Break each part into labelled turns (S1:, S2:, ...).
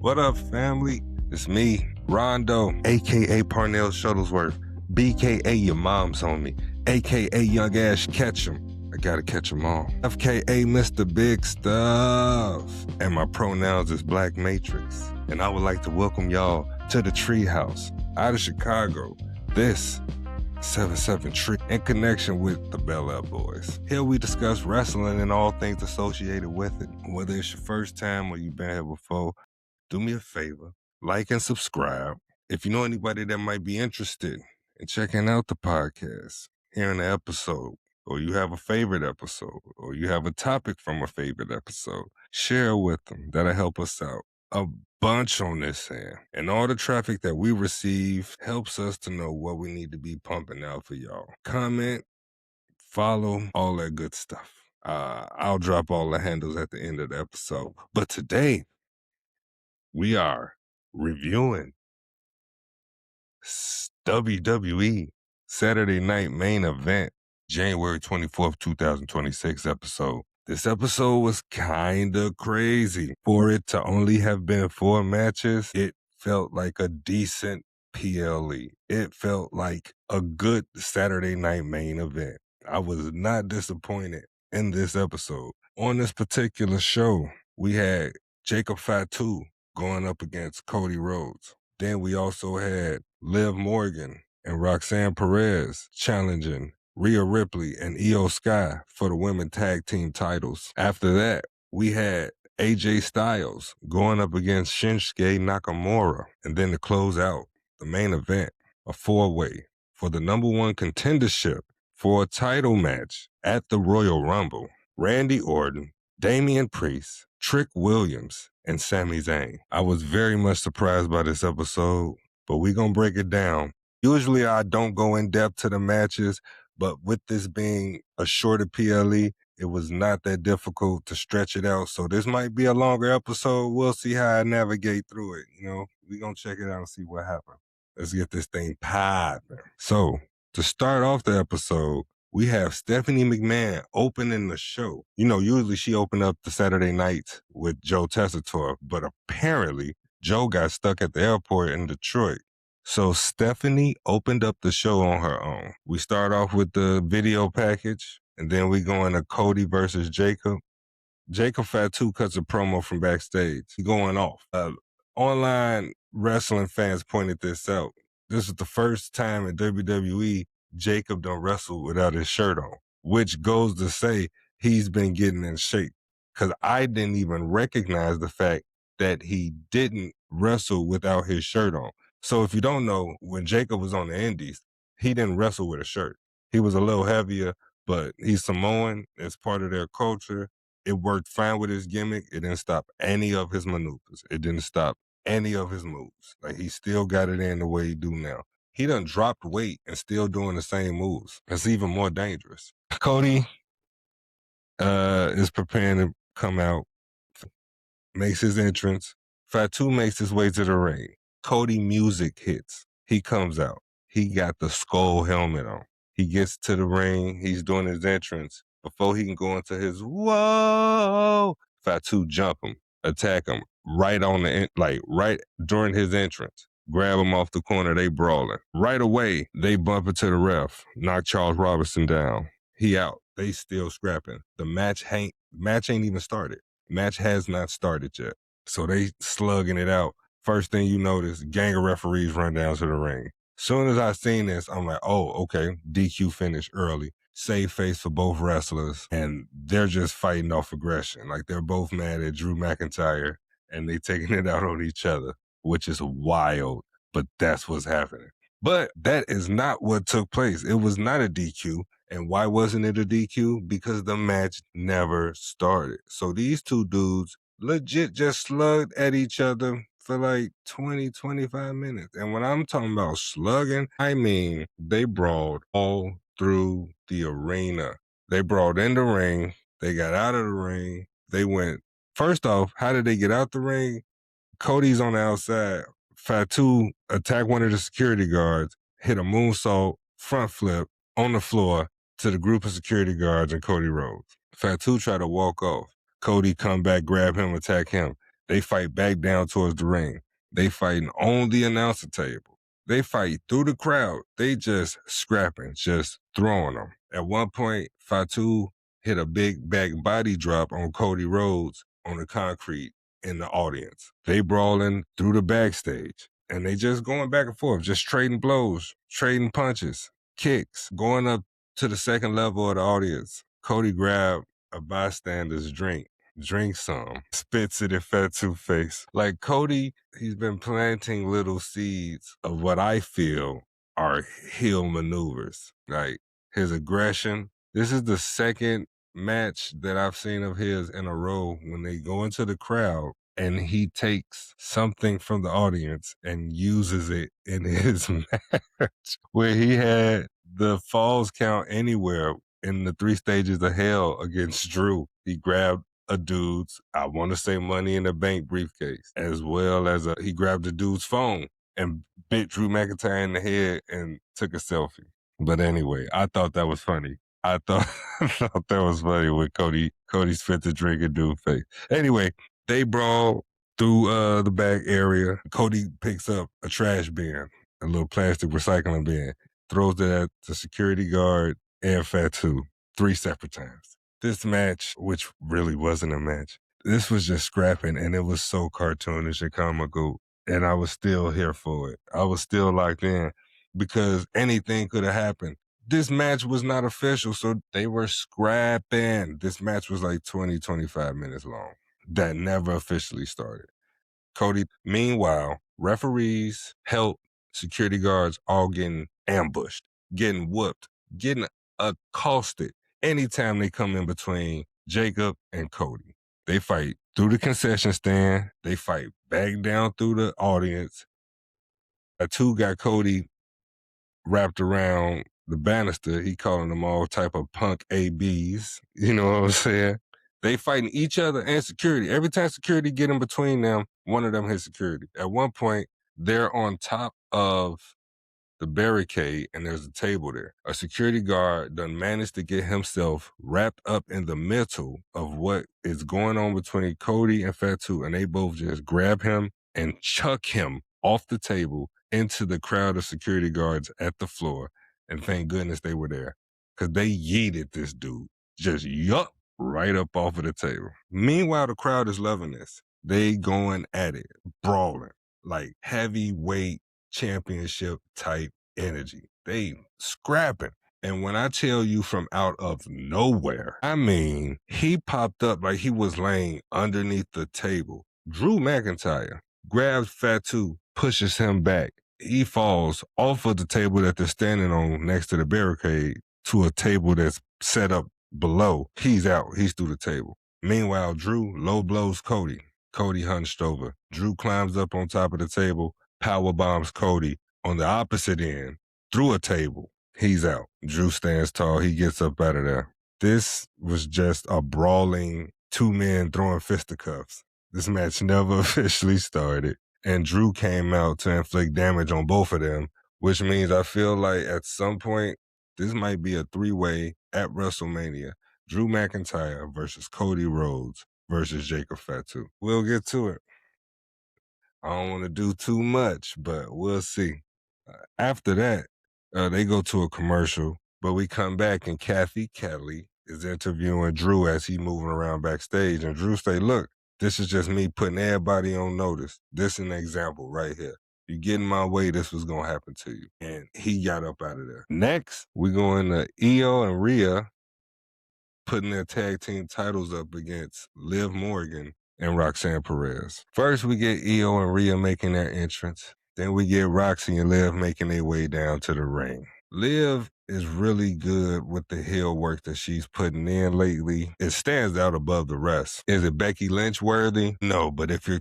S1: What up, family? It's me, RonDough, a.k.a. Parnell Shuttlesworth, b.k.a. your mom's homie, a.k.a. Young Ash Ketchum. I gotta catch them all. F.K.A. Mr. Big Stuff. And my pronouns is Black Matrix. And I would like to welcome y'all to the Treehouse out of Chicago. This 77 Tree in connection with the Bel Air Boys. Here we discuss wrestling and all things associated with it. Whether it's your first time or you've been here before, do me a favor, like and subscribe. If you know anybody that might be interested in checking out the podcast, hearing the episode, or you have a favorite episode, or you have a topic from a favorite episode, share with them. That'll help us out a bunch on this end. And all the traffic that we receive helps us to know what we need to be pumping out for y'all. Comment, follow, all that good stuff. I'll drop all the handles at the end of the episode. But today, we are reviewing WWE Saturday Night Main Event, January 24th, 2026 episode. This episode was kinda crazy. For it to only have been 4 matches, it felt like a decent PLE. It felt like a good Saturday Night Main Event. I was not disappointed in this episode. On this particular show, we had Jacob Fatu going up against Cody Rhodes. Then we also had Liv Morgan and Roxanne Perez challenging Rhea Ripley and Io Sky for the women tag team titles. After that, we had AJ Styles going up against Shinsuke Nakamura. And then to close out the main event, a 4-way for the #1 contendership for a title match at the Royal Rumble. Randy Orton, Damian Priest, Trick Williams, and Sami Zayn. I was very much surprised by this episode, but we're going to break it down. Usually I don't go in depth to the matches, but with this being a shorter PLE, it was not that difficult to stretch it out. So this might be a longer episode. We'll see how I navigate through it. We're going to check it out and see what happens. Let's get this thing popping. So to start off the episode, we have Stephanie McMahon opening the show. Usually she opened up the Saturday night with Joe Tessitore, but apparently Joe got stuck at the airport in Detroit. So Stephanie opened up the show on her own. We start off with the video package, and then we go into Cody versus Jacob. Jacob Fatu cuts a promo from backstage. He's going off. Online wrestling fans pointed this out. This is the first time in WWE Jacob don't wrestle without his shirt on, which goes to say he's been getting in shape. Because I didn't even recognize the fact that he didn't wrestle without his shirt on. So if you don't know, when Jacob was on the Indies, he didn't wrestle with a shirt. He was a little heavier, but he's Samoan. It's part of their culture. It worked fine with his gimmick. It didn't stop any of his maneuvers. It didn't stop any of his moves. Like, he still got it in the way he do now. He done dropped weight and still doing the same moves. That's even more dangerous. Cody is preparing to come out, makes his entrance. Fatu makes his way to the ring. Cody music hits. He comes out. He got the skull helmet on. He gets to the ring. He's doing his entrance. Before he can go into his whoa, Fatu jump him, attack him right during his entrance. Grab him off the corner, they brawling. Right away, they bump into the ref, knock Charles Robinson down. He out. They still scrapping. The match ain't even started. Match has not started yet. So they slugging it out. First thing you notice, gang of referees run down to the ring. Soon as I seen this, I'm like, oh, okay, DQ finish early. Save face for both wrestlers, and they're just fighting off aggression. Like, they're both mad at Drew McIntyre, and they taking it out on each other, which is wild, but that's what's happening. But that is not what took place. It was not a DQ. And why wasn't it a DQ? Because the match never started. So these two dudes legit just slugged at each other for like 20, 25 minutes. And when I'm talking about slugging, I mean they brawled all through the arena. They brawled in the ring. They got out of the ring. They went, first off, how did they get out the ring? Cody's on the outside. Fatu attacked one of the security guards, hit a moonsault, front flip on the floor to the group of security guards and Cody Rhodes. Fatu tried to walk off. Cody come back, grab him, attack him. They fight back down towards the ring. They fighting on the announcer table. They fight through the crowd. They just scrapping, just throwing them. At one point, Fatu hit a big back body drop on Cody Rhodes on the concrete in the audience. They brawling through the backstage. And they just going back and forth, just trading blows, trading punches, kicks, going up to the second level of the audience. Cody grabbed a bystander's drink, drinks some, spits it in Fatu's face. Like Cody, he's been planting little seeds of what I feel are heel maneuvers. Like his aggression. This is the second match that I've seen of his in a row when they go into the crowd and he takes something from the audience and uses it in his match where he had the falls count anywhere in the 3 stages of hell against Drew. He grabbed a dude's, I want to say, Money in the Bank briefcase, as well as he grabbed a dude's phone and bit Drew McIntyre in the head and took a selfie. But anyway, I thought that was funny. I thought that was funny when Cody spit the drink in dude's face. Anyway, they brawl through the back area. Cody picks up a trash bin, a little plastic recycling bin, throws it at the security guard and Fatu 3 separate times. This match, which really wasn't a match, this was just scrapping, and it was so cartoonish and comical, and I was still here for it. I was still locked in because anything could have happened. This match was not official, so they were scrapping. This match was like 20, 25 minutes long. That never officially started. Cody, meanwhile, referees, help, security guards all getting ambushed, getting whooped, getting accosted anytime they come in between Jacob and Cody. They fight through the concession stand. They fight back down through the audience. Two got Cody wrapped around the banister. He calling them all type of punk ABs. You know what I'm saying? They fighting each other and security. Every time security get in between them, one of them hits security. At one point, they're on top of the barricade and there's a table there. A security guard done managed to get himself wrapped up in the middle of what is going on between Cody and Fatu, and they both just grab him and chuck him off the table into the crowd of security guards at the floor. And thank goodness they were there, because they yeeted this dude just right up off of the table. Meanwhile, the crowd is loving this. They going at it, brawling, like heavyweight championship type energy. They scrapping. And when I tell you from out of nowhere, I mean, he popped up like he was laying underneath the table. Drew McIntyre grabs Fatu, pushes him back. He falls off of the table that they're standing on next to the barricade to a table that's set up below. He's out. He's through the table. Meanwhile, Drew low blows Cody. Cody hunched over. Drew climbs up on top of the table, power bombs Cody on the opposite end through a table. He's out. Drew stands tall. He gets up out of there. This was just a brawling 2 men throwing fisticuffs. This match never officially started, and Drew came out to inflict damage on both of them, which means I feel like at some point this might be a 3-way at WrestleMania. Drew McIntyre versus Cody Rhodes versus Jacob Fatu. We'll get to it. I don't want to do too much, but we'll see. After that, they go to a commercial, but we come back and Kathy Kelly is interviewing Drew as he moving around backstage, and Drew say, look, this is just me putting everybody on notice. This is an example right here. You get in my way, this was going to happen to you. And he got up out of there. Next, we go into Io and Rhea putting their tag team titles up against Liv Morgan and Roxanne Perez. First, we get Io and Rhea making their entrance. Then we get Roxy and Liv making their way down to the ring. Liv is really good with the heel work that she's putting in lately. It stands out above the rest. Is it Becky Lynch worthy? No, but if you're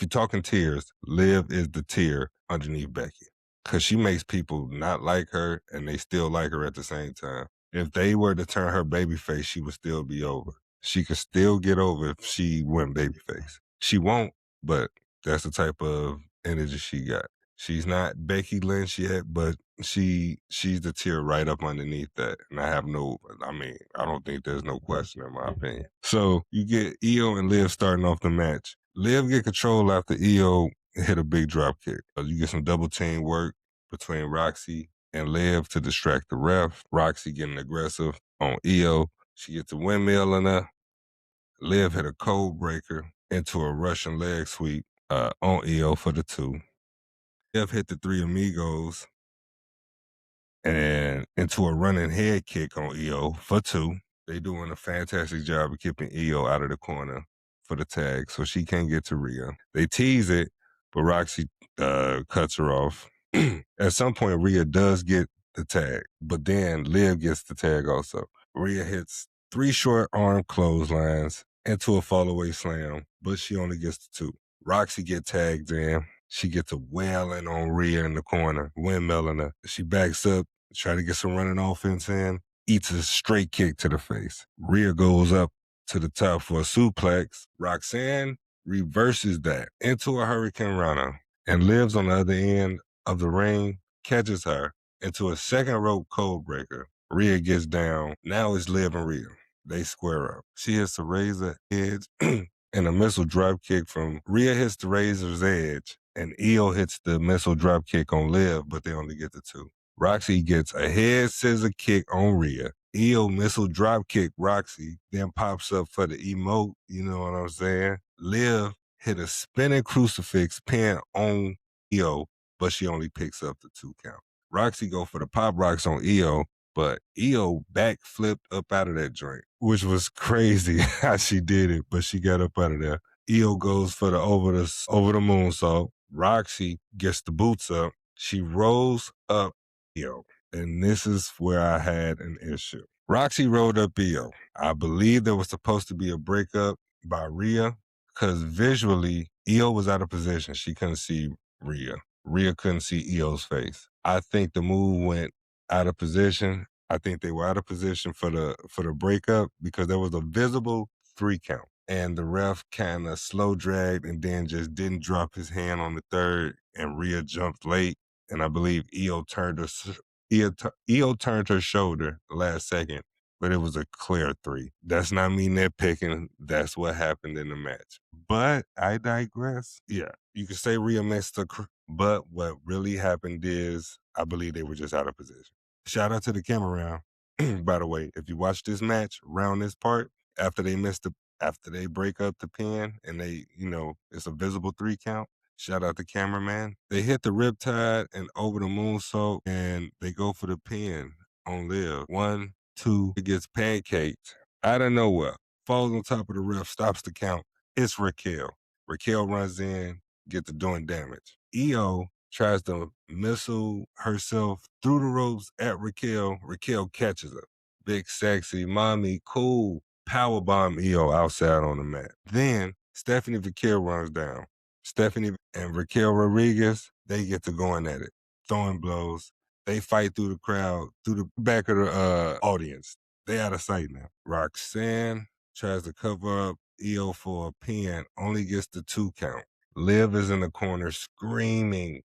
S1: talking tiers, Liv is the tier underneath Becky, because she makes people not like her and they still like her at the same time. If they were to turn her babyface, she would still be over. She could still get over if she went babyface. She won't, but that's the type of energy she got. She's not Becky Lynch yet, but she's the tier right up underneath that. And I don't think there's no question in my opinion. So you get Io and Liv starting off the match. Liv get control after Io hit a big drop kick. You get some double team work between Roxy and Liv to distract the ref. Roxy getting aggressive on Io. She gets a windmill in her. Liv hit a code breaker into a Russian leg sweep on Io for the 2. Liv hit the 3 Amigos and into a running head kick on Io for 2. They doing a fantastic job of keeping Io out of the corner for the tag, so she can't get to Rhea. They tease it, but Roxy cuts her off. At some point, Rhea does get the tag, but then Liv gets the tag also. Rhea hits 3 short arm clotheslines into a fallaway slam, but she only gets the 2. Roxy get tagged in. She gets a wailing on Rhea in the corner, windmilling her. She backs up, try to get some running offense in, eats a straight kick to the face. Rhea goes up to the top for a suplex. Roxanne reverses that into a Hurricane Rana and Lives on the other end of the ring, catches her into a second rope code breaker. Rhea gets down. Now it's Liv and Rhea. They square up. She hits the razor edge and a missile drop kick from Rhea hits the razor's edge and Io hits the missile drop kick on Liv, but they only get the 2. Roxy gets a head scissor kick on Rhea. Io missile drop kick Roxy, then pops up for the emote, you know what I'm saying? Liv hit a spinning crucifix pin on Io, but she only picks up the 2 count. Roxy go for the pop rocks on Io, but Io backflipped up out of that joint, which was crazy how she did it, but she got up out of there. Io goes for the over the moonsault. Roxy gets the boots up. She rolls up Io, and this is where I had an issue. Roxy rolled up Io. I believe there was supposed to be a breakup by Rhea, because visually, Io was out of position. She couldn't see Rhea. Rhea couldn't see Io's face. I think the move went out of position. I think they were out of position for the breakup because there was a visible 3 count. And the ref kind of slow dragged and then just didn't drop his hand on the 3rd, and Rhea jumped late. And I believe Io turned her shoulder the last second, but it was a clear 3. That's not me nitpicking. That's what happened in the match. But I digress. Yeah, you could say Rhea missed but what really happened is I believe they were just out of position. Shout out to the camera round. By the way, if you watch this match around this part, after they break up the pin and it's a visible 3 count, shout out the cameraman. They hit the riptide and over the moonsault and they go for the pin on Liv. 1, 2, it gets pancaked out of nowhere, falls on top of the ref, stops the count. It's Raquel. Raquel runs in, gets to doing damage. Io tries to missile herself through the ropes at Raquel. Raquel catches her. Big, sexy, mommy, cool. Powerbomb Io outside on the mat. Then Stephanie Vaquer runs down. Stephanie and Raquel Rodriguez, they get to going at it. Throwing blows. They fight through the crowd, through the back of the audience. They out of sight now. Roxanne tries to cover up Io for a pin, only gets the 2 count. Liv is in the corner screaming.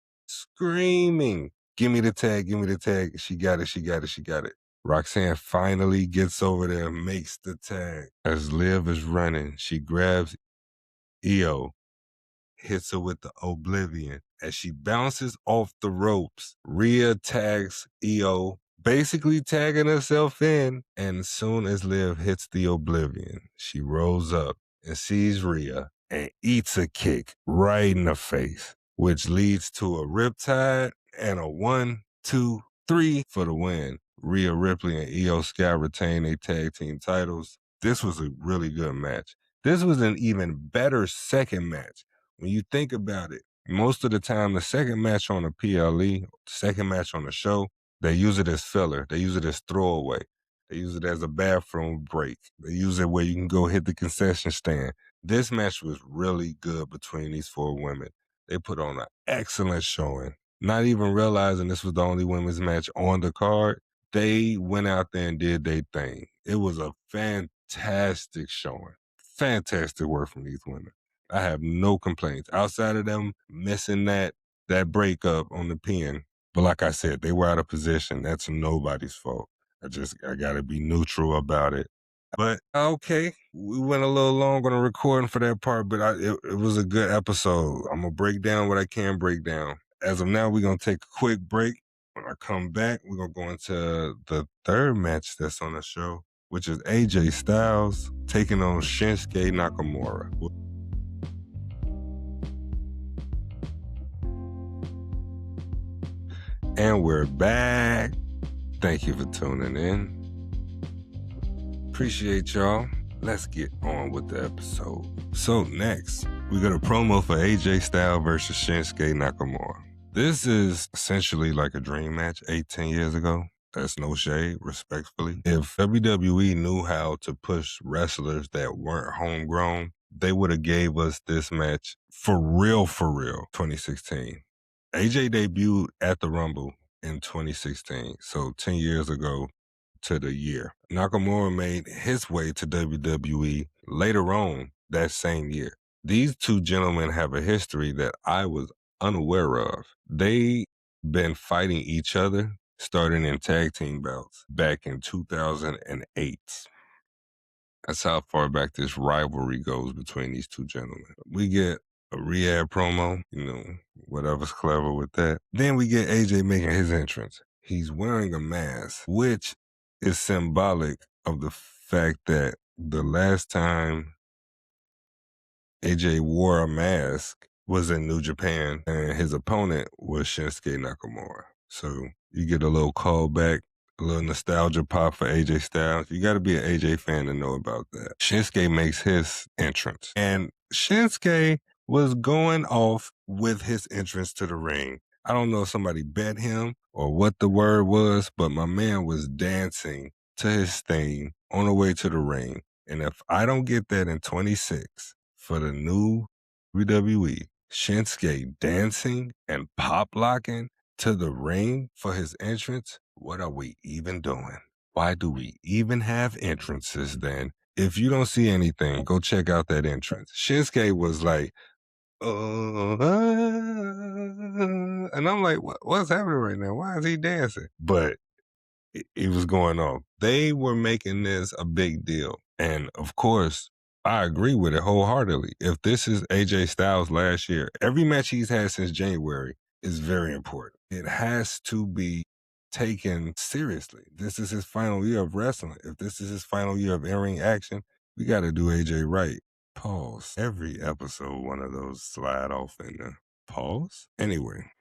S1: Give me the tag, give me the tag. She got it. Roxanne finally gets over there, makes the tag. As Liv is running, she grabs Io, hits her with the Oblivion. As she bounces off the ropes, Rhea tags Io, basically tagging herself in. And as soon as Liv hits the Oblivion, she rolls up and sees Rhea and eats a kick right in the face, which leads to a riptide and a 1, 2, 3 for the win. Rhea Ripley and Io Sky retain their tag team titles. This was a really good match. This was an even better second match. When you think about it, most of the time, the second match on the PLE, second match on the show, they use it as filler. They use it as throwaway. They use it as a bathroom break. They use it where you can go hit the concession stand. This match was really good between these 4 women. They put on an excellent showing. Not even realizing this was the only women's match on the card, they went out there and did their thing. It was a fantastic showing. Fantastic work from these women. I have no complaints. Outside of them missing that that breakup on the pin. But like I said, they were out of position. That's nobody's fault. I gotta be neutral about it. But okay, we went a little long on the recording for that part, but it was a good episode. I'm gonna break down what I can break down. As of now, we're gonna take a quick break. When I come back, we're gonna go into the third match that's on the show, which is AJ Styles taking on Shinsuke Nakamura. And we're back. Thank you for tuning in. Appreciate y'all. Let's get on with the episode. So next, we got a promo for AJ Styles versus Shinsuke Nakamura. This is essentially like a dream match 18 years ago. That's no shade, respectfully. If WWE knew how to push wrestlers that weren't homegrown, they would have gave us this match for real, 2016. AJ debuted at the Rumble in 2016, so 10 years ago to the year. Nakamura made his way to WWE later on that same year. These two gentlemen have a history that I was unaware of. They been fighting each other starting in tag team bouts back in 2008. That's how far back this rivalry goes between these two gentlemen. We get a Riyadh promo, whatever's clever with that. Then we get AJ making his entrance. He's wearing a mask, which is symbolic of the fact that the last time AJ wore a mask was in New Japan, and his opponent was Shinsuke Nakamura. So you get a little callback, a little nostalgia pop for AJ Styles. You got to be an AJ fan to know about that. Shinsuke makes his entrance, and Shinsuke was going off with his entrance to the ring. I don't know if somebody bet him or what the word was, but my man was dancing to his theme on the way to the ring. And if I don't get that in 26 for the new WWE, Shinsuke dancing and pop locking to the ring for his entrance, what are we even doing? Why do we even have entrances then? If you don't see anything, go check out that entrance. Shinsuke was like, and I'm like, what's happening right now? Why is he dancing? But it was going on. They were making this a big deal. And of course, I agree with it wholeheartedly. If this is AJ Styles last year, every match he's had since January is very important. It has to be taken seriously. This is his final year of wrestling. If this is his final year of in-ring action, we got to do AJ right. Pause. Every episode, one of those slide off in there. Pause? Anyway,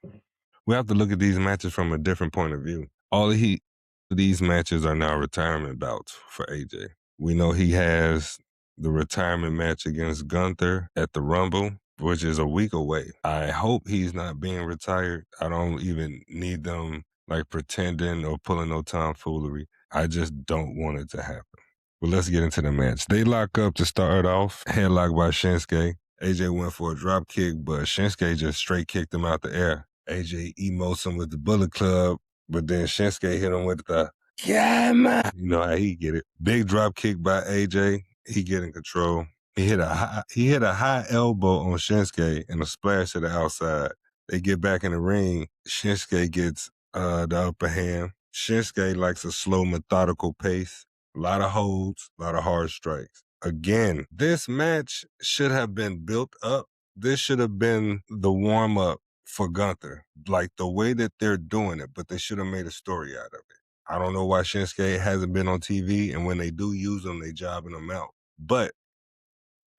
S1: we have to look at these matches from a different point of view. All these matches are now retirement bouts for AJ. We know he has the retirement match against Gunther at the Rumble, which is a week away. I hope he's not being retired. I don't even need them like pretending or pulling no tomfoolery. I just don't want it to happen. But let's get into the match. They lock up to start off, headlock by Shinsuke. AJ went for a drop kick, but Shinsuke just straight kicked him out the air. AJ emotes him with the Bullet Club, but then Shinsuke hit him with the Yama. You know how he get it. Big drop kick by AJ. He get in control. He hit a high elbow on Shinsuke and a splash to the outside. They get back in the ring. Shinsuke gets the upper hand. Shinsuke likes a slow, methodical pace. A lot of holds, a lot of hard strikes. Again, this match should have been built up. This should have been the warm-up for Gunther, like the way that they're doing it, but they should have made a story out of it. I don't know why Shinsuke hasn't been on TV, and when they do use him, they jobbing him out. But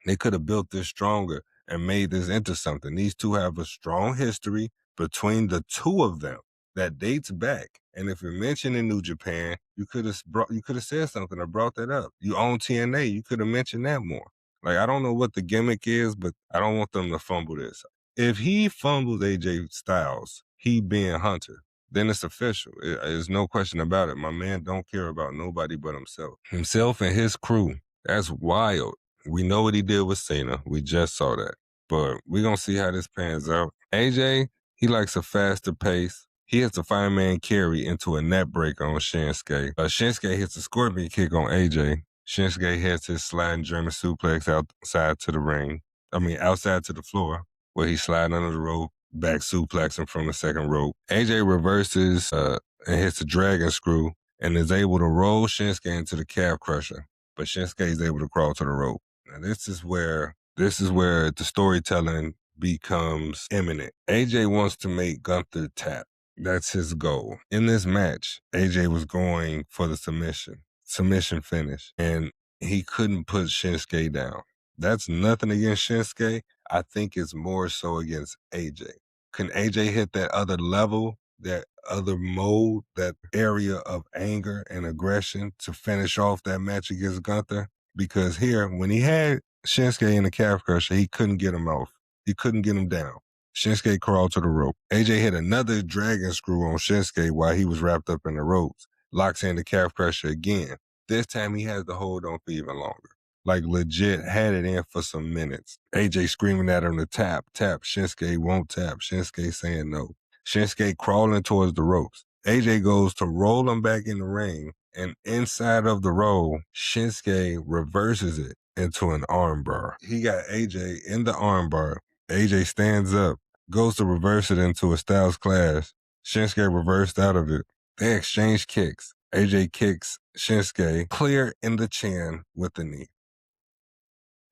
S1: they could have built this stronger and made this into something. These two have a strong history between the two of them that dates back. And if you're mentioning New Japan, you could have said something or brought that up. You own TNA, you could have mentioned that more. Like, I don't know what the gimmick is, but I don't want them to fumble this. If he fumbles AJ Styles, he being Hunter, then it's official. There's no question about it. My man don't care about nobody but himself. Himself and his crew. That's wild. We know what he did with Cena. We just saw that. But we're going to see how this pans out. AJ, he likes a faster pace. He hits a fireman carry into a net break on Shinsuke. Shinsuke hits a scorpion kick on AJ. Shinsuke hits his sliding German suplex outside to the ring. outside to the floor, where he slid under the rope, back suplexing from the second rope. AJ reverses and hits the dragon screw and is able to roll Shinsuke into the calf crusher. But Shinsuke is able to crawl to the rope. Now this is where the storytelling becomes imminent. AJ wants to make Gunther tap. That's his goal. In this match, AJ was going for the submission finish, and he couldn't put Shinsuke down. That's nothing against Shinsuke. I think it's more so against AJ. Can AJ hit that other level, that other mode, that area of anger and aggression to finish off that match against Gunther? Because here, when he had Shinsuke in the calf crusher, he couldn't get him off. He couldn't get him down. Shinsuke crawled to the rope. AJ hit another dragon screw on Shinsuke while he was wrapped up in the ropes. Locks in the calf crusher again. This time he has to hold on for even longer. Like legit had it in for some minutes. AJ screaming at him to tap. Shinsuke won't tap. Shinsuke saying no. Shinsuke crawling towards the ropes. AJ goes to roll him back in the ring, and inside of the roll, Shinsuke reverses it into an armbar. He got AJ in the armbar. AJ stands up, goes to reverse it into a Styles Clash. Shinsuke reversed out of it. They exchange kicks. AJ kicks Shinsuke clear in the chin with the knee.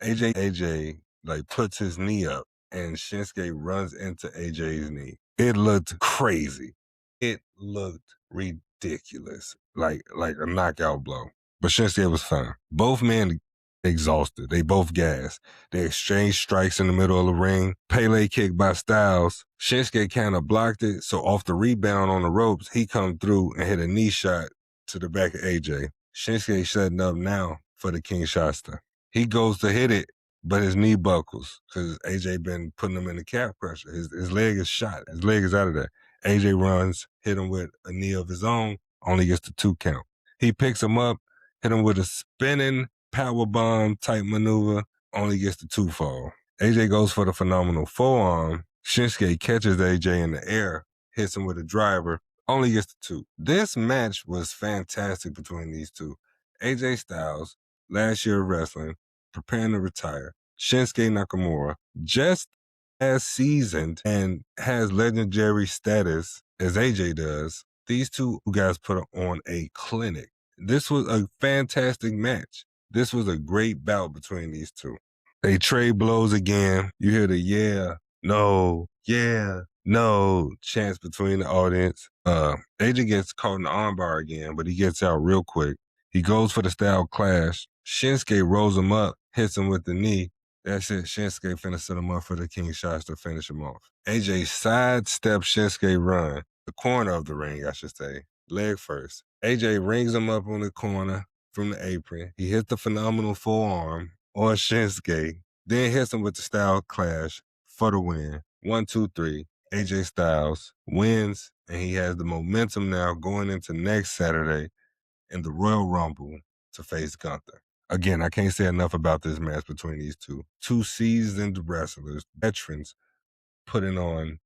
S1: AJ like puts his knee up, and Shinsuke runs into AJ's knee. It looked crazy. It looked ridiculous, like a knockout blow. But Shinsuke was fine. Both men exhausted. They both gassed. They exchanged strikes in the middle of the ring. Pele kick by Styles. Shinsuke kind of blocked it, so off the rebound on the ropes, he come through and hit a knee shot to the back of AJ. Shinsuke setting up now for the Kinshasa. He goes to hit it, but his knee buckles because AJ been putting him in the calf crusher. His leg is shot. His leg is out of there. AJ runs, hit him with a knee of his own, only gets the 2 count. He picks him up, hit him with a spinning powerbomb type maneuver, only gets the 2 fall. AJ goes for the phenomenal forearm. Shinsuke catches AJ in the air, hits him with a driver, only gets the 2. This match was fantastic between these two. AJ Styles, last year of wrestling, preparing to retire. Shinsuke Nakamura, just as seasoned and has legendary status as AJ does. These two guys put on a clinic. This was a fantastic match. This was a great bout between these two. They trade blows again. You hear the yeah, no chants between the audience. AJ gets caught in the armbar again, but he gets out real quick. He goes for the style clash. Shinsuke rolls him up, hits him with the knee. That's it. Shinsuke finna set him up for the king shots to finish him off. AJ sidesteps Shinsuke run, the corner of the ring, I should say, leg first. AJ rings him up on the corner from the apron. He hits the phenomenal forearm on Shinsuke, then hits him with the style clash for the win. 1, 2, 3. AJ Styles wins, and he has the momentum now going into next Saturday in the Royal Rumble to face Gunther. Again, I can't say enough about this match between these two. 2 seasoned wrestlers, veterans, putting on,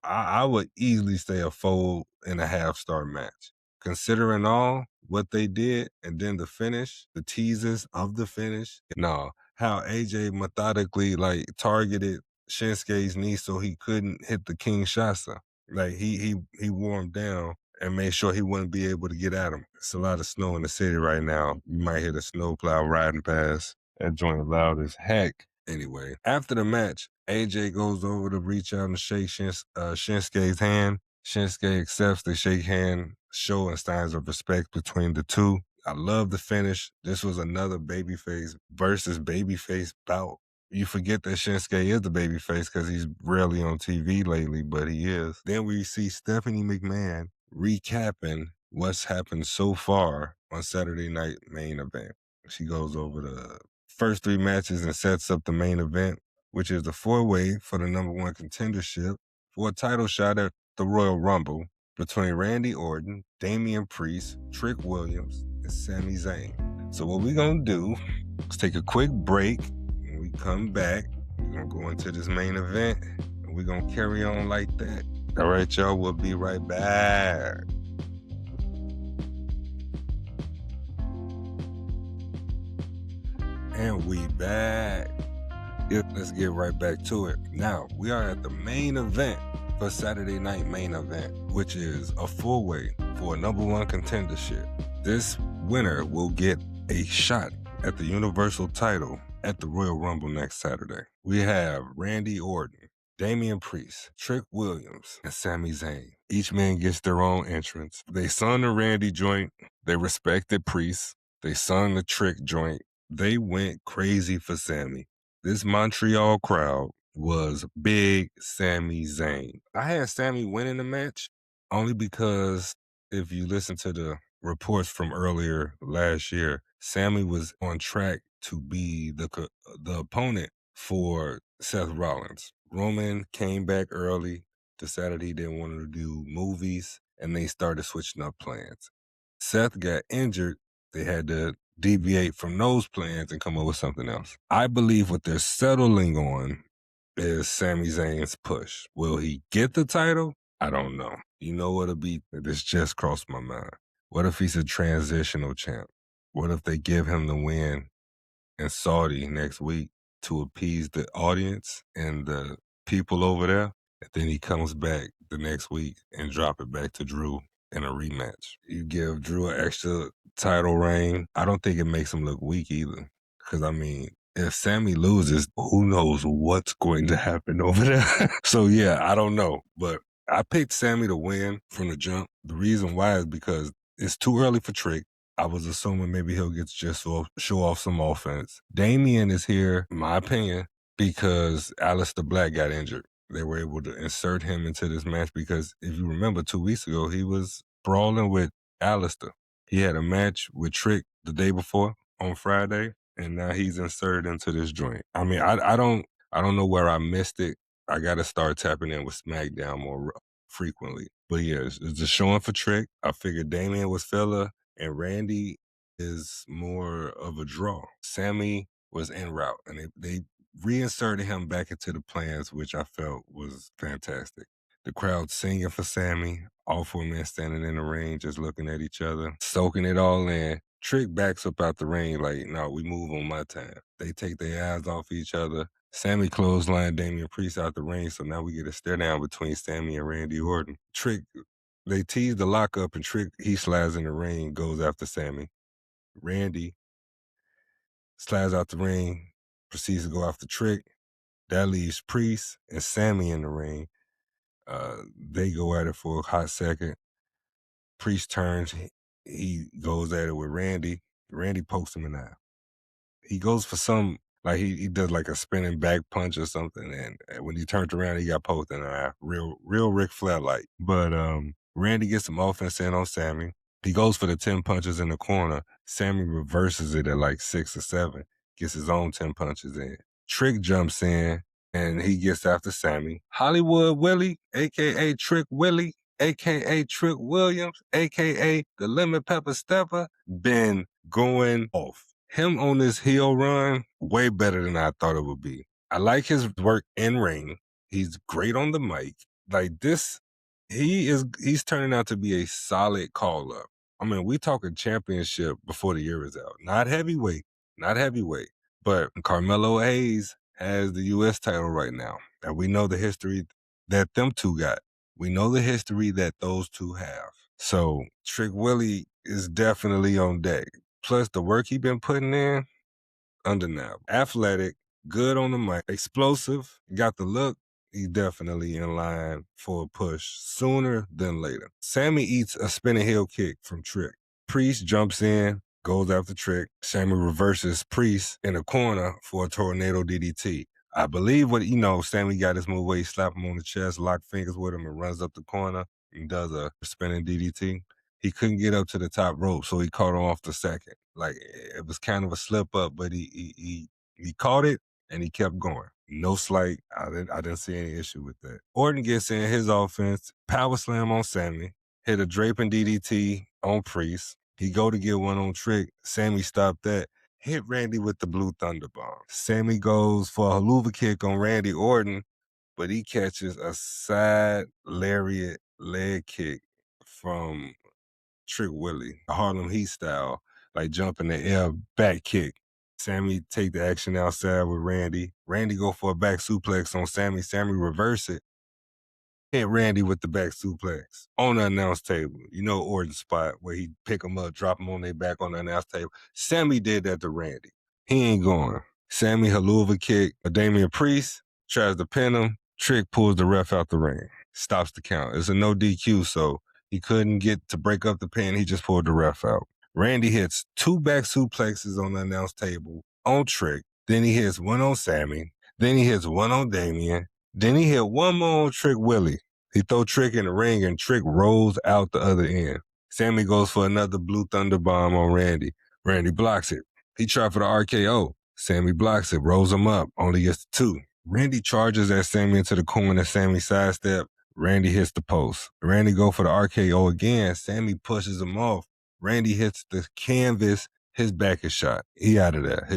S1: I would easily say a 4.5-star match. Considering all what they did, and then the finish, the teasers of the finish. No, how AJ methodically targeted Shinsuke's knee so he couldn't hit the Kinshasa. Like he wore him down and made sure he wouldn't be able to get at him. It's a lot of snow in the city right now. You might hear the snowplow riding past. That joint loud as heck. Anyway, after the match, AJ goes over to reach out and shake Shinsuke's hand. Shinsuke accepts. They shake hands, showing signs of respect between the two. I love the finish. This was another babyface versus babyface bout. You forget that Shinsuke is the babyface because he's rarely on TV lately, but he is. Then we see Stephanie McMahon recapping what's happened so far on Saturday Night Main Event. She goes over the first 3 matches and sets up the main event, which is the 4-way for the #1 contendership for a title shot at the Royal Rumble between Randy Orton, Damian Priest, Trick Williams, and Sami Zayn. So what we're going to do is take a quick break. When we come back, we're going to go into this main event, and we're going to carry on like that. All right, y'all, we'll be right back. And we back. Let's get right back to it. Now, we are at the main event for Saturday Night Main Event, which is a four-way for a #1 contendership. This winner will get a shot at the Universal title at the Royal Rumble next Saturday. We have Randy Orton, Damian Priest, Trick Williams, and Sami Zayn. Each man gets their own entrance. They sung the Randy joint. They respected Priest. They sung the Trick joint. They went crazy for Sami. This Montreal crowd was big Sami Zayn. I had Sami winning the match only because if you listen to the reports from earlier last year, Sami was on track to be the opponent for Seth Rollins. Roman came back early, decided he didn't want to do movies, and they started switching up plans. Seth got injured. They had to deviate from those plans and come up with something else. I believe what they're settling on is Sami Zayn's push. Will he get the title? I don't know. You know what'll be? This just crossed my mind. What if he's a transitional champ? What if they give him the win in Saudi next week to appease the audience and the people over there? And then he comes back the next week and drop it back to Drew in a rematch. You give Drew an extra title reign. I don't think it makes him look weak either. Because, I mean, if Sami loses, who knows what's going to happen over there? So, yeah, I don't know. But I picked Sami to win from the jump. The reason why is because it's too early for Trick. I was assuming maybe he'll get just show off some offense. Damian is here, in my opinion, because Aleister Black got injured. They were able to insert him into this match because if you remember 2 weeks ago, he was brawling with Aleister. He had a match with Trick the day before on Friday, and now he's inserted into this joint. I mean, I don't know where I missed it. I got to start tapping in with SmackDown more frequently. But yeah, it's a showing for Trick. I figured Damian was filler, and Randy is more of a draw. Sami was en route, and they reinserted him back into the plans, which I felt was fantastic. The crowd singing for Sami, all four men standing in the ring, just looking at each other, soaking it all in. Trick backs up out the ring like, no, we move on my time. They take their eyes off each other. Sami clothesline Damian Priest out the ring, so now we get a stare down between Sami and Randy Orton. Trick, they tease the lockup, and Trick, he slides in the ring, goes after Sami. Randy slides out the ring, proceeds to go after Trick. That leaves Priest and Sami in the ring. They go at it for a hot second. Priest turns. He goes at it with Randy. Randy pokes him in the eye. He goes for some, like he does like a spinning back punch or something. And when he turned around, he got poked in the eye. Real Ric Flair like. But Randy gets some offense in on Sami. He goes for the 10 punches in the corner. Sami reverses it at like 6 or 7. Gets his own 10 punches in. Trick jumps in and he gets after Sami. Hollywood Willie, a.k.a. Trick Willie, a.k.a. Trick Williams, a.k.a. the Lemon Pepper Stepper, been going off. Him on this heel run, way better than I thought it would be. I like his work in ring. He's great on the mic. Like this, he's turning out to be a solid call-up. I mean, we talking championship before the year is out. Not heavyweight. But Carmelo Hayes has the U.S. title right now. And we know the history that them two got. We know the history that those two have. So Trick Willie is definitely on deck. Plus the work he been putting in, undeniable. Athletic, good on the mic, explosive, got the look. He's definitely in line for a push sooner than later. Sami eats a spinning heel kick from Trick. Priest jumps in, goes after Trick. Sami reverses Priest in the corner for a tornado DDT. I believe Sami got his move where he slapped him on the chest, locked fingers with him, and runs up the corner and does a spinning DDT. He couldn't get up to the top rope, so he caught him off the second. Like, it was kind of a slip up, but he caught it and he kept going. No slight. I didn't see any issue with that. Orton gets in his offense, power slam on Sami, hit a draping DDT on Priest. He go to get one on Trick. Sami stopped that. Hit Randy with the Blue Thunder Bomb. Sami goes for a haluva kick on Randy Orton, but he catches a side lariat leg kick from Trick Willie, a Harlem Heat style, like jump in the air, back kick. Sami take the action outside with Randy. Randy go for a back suplex on Sami. Sami reverse it. Hit Randy with the back suplex on the announce table. You know Orton spot where he pick them up, drop them on their back on the announce table. Sami did that to Randy. He ain't going. Sami haluva kick. Damian Priest tries to pin him. Trick pulls the ref out the ring. Stops the count. It's a no DQ, so he couldn't get to break up the pin. He just pulled the ref out. Randy hits 2 back suplexes on the announce table on Trick. Then he hits one on Sami. Then he hits one on Damian. Then he hit one more on Trick Willie. He throw Trick in the ring and Trick rolls out the other end. Sami goes for another Blue Thunder bomb on Randy. Randy blocks it. He tried for the RKO. Sami blocks it, rolls him up, only gets 2. Randy charges at Sami into the corner. Sami sidestep. Randy hits the post. Randy go for the RKO again. Sami pushes him off. Randy hits the canvas. His back is shot. He out of there.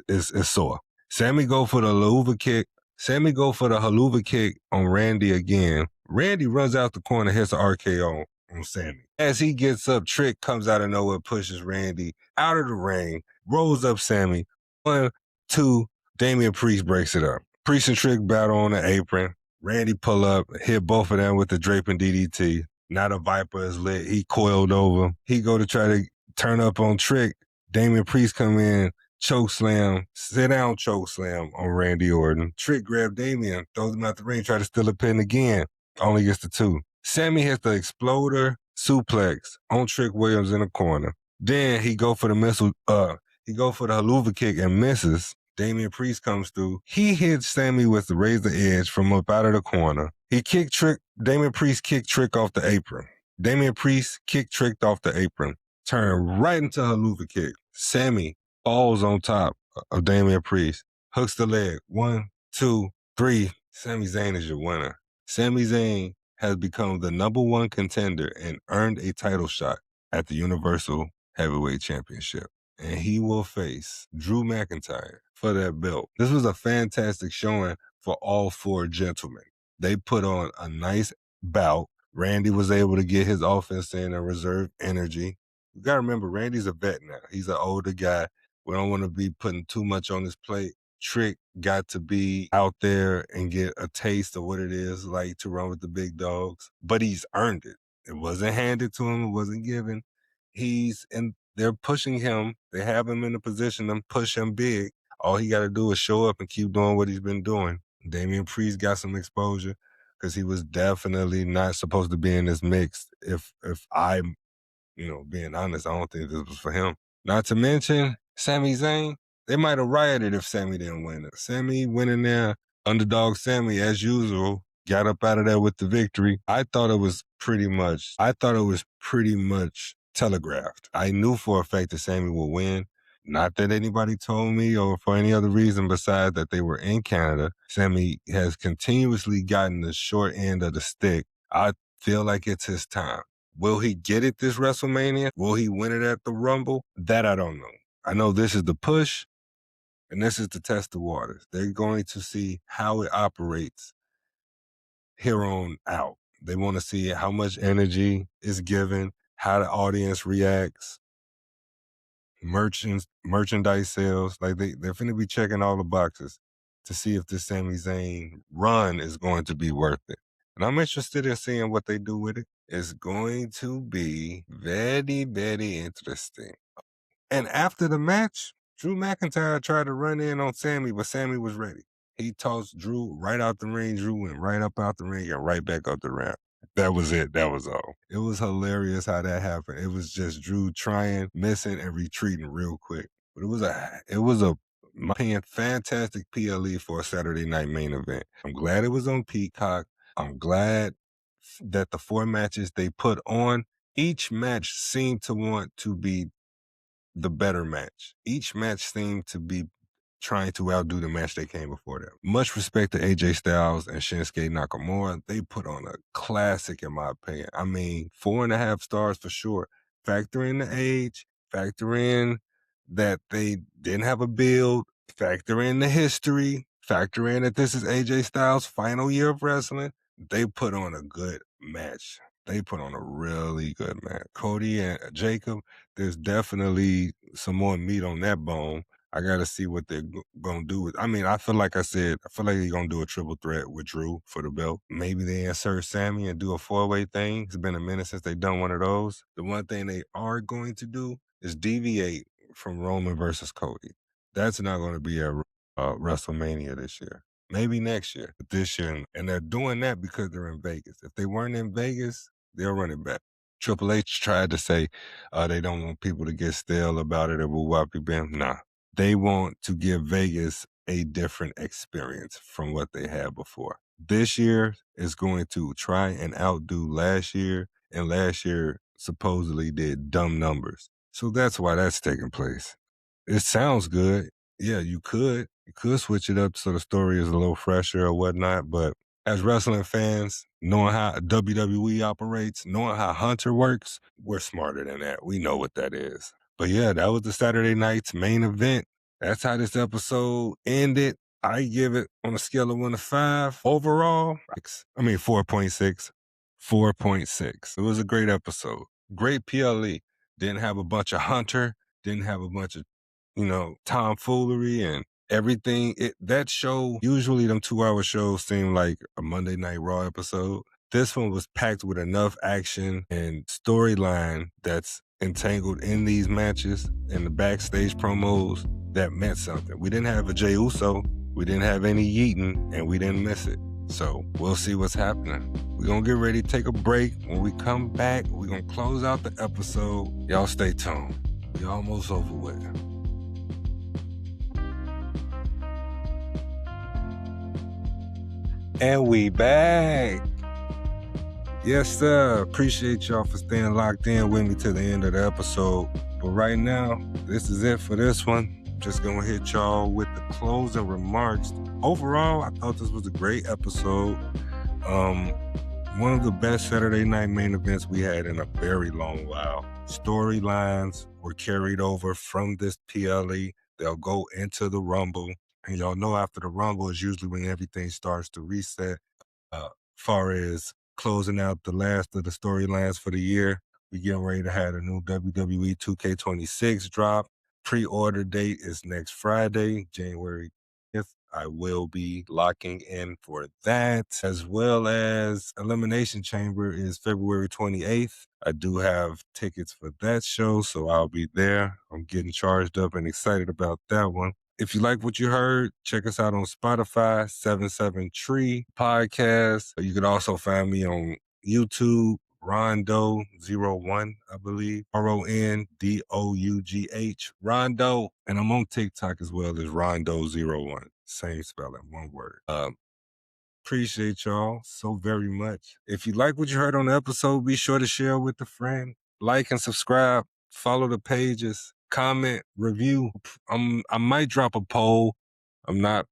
S1: It's sore. Sami go for the haluva kick. Sami go for the haluva kick on Randy again. Randy runs out the corner, hits the RKO on Sami. As he gets up, Trick comes out of nowhere, pushes Randy out of the ring, rolls up Sami. 1, 2, Damian Priest breaks it up. Priest and Trick battle on the apron. Randy pull up, hit both of them with the draping DDT. Now the Viper is lit. He coiled over. He go to try to turn up on Trick. Damian Priest come in, choke slam, sit down choke slam on Randy Orton. Trick grab Damian, throws him out the ring, try to steal a pin again. Only gets the 2. Sami hits the exploder suplex on Trick Williams in the corner. Then he go for the haluva kick and misses. Damian Priest comes through. He hits Sami with the razor edge from up out of the corner. He kicked Trick. Damian Priest kicked Trick off the apron. Damian Priest kicked Trick off the apron. Turn right into haluva kick. Sami falls on top of Damian Priest. Hooks the leg. 1, 2, 3. Sami Zayn is your winner. Sami Zayn has become the #1 contender and earned a title shot at the Universal Heavyweight Championship. And he will face Drew McIntyre for that belt. This was a fantastic showing for all 4 gentlemen. They put on a nice bout. Randy was able to get his offense in and reserve energy. You got to remember, Randy's a vet now. He's an older guy. We don't want to be putting too much on his plate. Trick got to be out there and get a taste of what it is like to run with the big dogs, but he's earned it. It wasn't handed to him. It wasn't given. They're pushing him. They have him in a position to push him big. All he got to do is show up and keep doing what he's been doing. Damian Priest got some exposure because he was definitely not supposed to be in this mix. If I'm, being honest, I don't think this was for him. Not to mention Sami Zayn. They might have rioted if Sami didn't win it. Sami went in there, underdog Sami as usual, got up out of there with the victory. I thought it was pretty much telegraphed. I knew for a fact that Sami would win. Not that anybody told me or for any other reason besides that they were in Canada. Sami has continuously gotten the short end of the stick. I feel like it's his time. Will he get it this WrestleMania? Will he win it at the Rumble? That I don't know. I know this is the push, and this is to test the waters. They're going to see how it operates here on out. They want to see how much energy is given, how the audience reacts, merchandise sales. Like they're finna be checking all the boxes to see if this Sami Zayn run is going to be worth it. And I'm interested in seeing what they do with it. It's going to be very, very interesting. And after the match, Drew McIntyre tried to run in on Sami, but Sami was ready. He tossed Drew right out the ring. Drew went right up out the ring and right back up the ramp. That was it. That was all. It was hilarious how that happened. It was just Drew trying, missing, and retreating real quick. But it was a, my opinion, fantastic PLE for a Saturday night main event. I'm glad it was on Peacock. I'm glad that the 4 matches they put on, each match seemed to want to be the better match. Each match seemed to be trying to outdo the match that came before them. Much respect to AJ Styles and Shinsuke Nakamura. They put on a classic in my opinion. I mean, 4.5 stars for sure. Factor in the age, factor in that they didn't have a build, factor in the history, factor in that this is AJ Styles' final year of wrestling. They put on a good match. They put on a really good match. Cody and Jacob, there's definitely some more meat on that bone. I got to see what they're going to do with. I mean, I feel like they're going to do a triple threat with Drew for the belt. Maybe they insert Sami and do a 4-way thing. It's been a minute since they've done one of those. The one thing they are going to do is deviate from Roman versus Cody. That's not going to be at WrestleMania this year. Maybe next year, but this year. And they're doing that because they're in Vegas. If they weren't in Vegas, they'll run it back. Triple H tried to say they don't want people to get stale about it or woo-wop bam. Nah. They want to give Vegas a different experience from what they had before. This year is going to try and outdo last year, and last year supposedly did dumb numbers. So that's why that's taking place. It sounds good. Yeah, you could switch it up so the story is a little fresher or whatnot, but as wrestling fans, knowing how WWE operates, knowing how Hunter works, we're smarter than that. We know what that is. But yeah, that was the Saturday night's main event. That's how this episode ended. I give it on a scale of 1 to 5. Overall, 4.6. 4.6. It was a great episode. Great PLE. Didn't have a bunch of Hunter. Didn't have a bunch of, tomfoolery and everything. That show, usually them 2-hour shows seem like a Monday Night Raw episode. This one was packed with enough action and storyline that's entangled in these matches and the backstage promos that meant something. We didn't have a Jey Uso, we didn't have any Yeaton, and we didn't miss it. So we'll see what's happening. We're going to get ready to take a break. When we come back, we're going to close out the episode. Y'all stay tuned. We almost over with. And we back. Yes, sir. Appreciate y'all for staying locked in with me to the end of the episode. But right now, this is it for this one. Just gonna hit y'all with the closing remarks. Overall, I thought this was a great episode. One of the best Saturday night main events we had in a very long while. Storylines were carried over from this PLE. They'll go into the Rumble. And y'all know after the Rumble is usually when everything starts to reset. Far as closing out the last of the storylines for the year, we getting ready to have a new WWE 2K26 drop. Pre-order date is next Friday, January 5th. I will be locking in for that, as well as Elimination Chamber is February 28th. I do have tickets for that show, so I'll be there. I'm getting charged up and excited about that one. If you like what you heard, check us out on Spotify, 77 Tree Podcast. You can also find me on YouTube, RonDough01, I believe. RonDough, RonDough. And I'm on TikTok as well as RonDough01. Same spelling, one word. Appreciate y'all so very much. If you like what you heard on the episode, be sure to share with a friend. Like and subscribe. Follow the pages. Comment, review. I might drop a poll. I'm not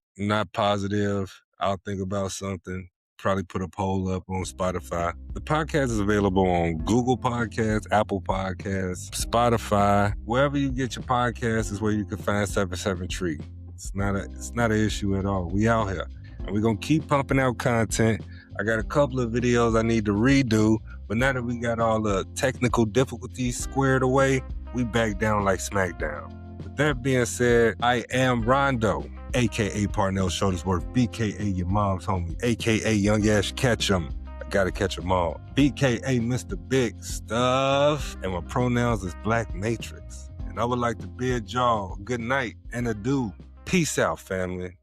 S1: positive. I'll think about something. Probably put a poll up on Spotify. The podcast is available on Google Podcasts, Apple Podcasts, Spotify. Wherever you get your podcasts is where you can find 77 Tree. It's not an issue at all. We out here. And we're going to keep pumping out content. I got a couple of videos I need to redo, but now that we got all the technical difficulties squared away, we back down like SmackDown. With that being said, I am RonDough, a.k.a. Parnell Shoulders-Worth, b.k.a. your mom's homie, a.k.a. Young Ash Ketchum. I gotta catch them all. b.k.a. Mr. Big Stuff. And my pronouns is Black Matrix. And I would like to bid y'all good night and adieu. Peace out, family.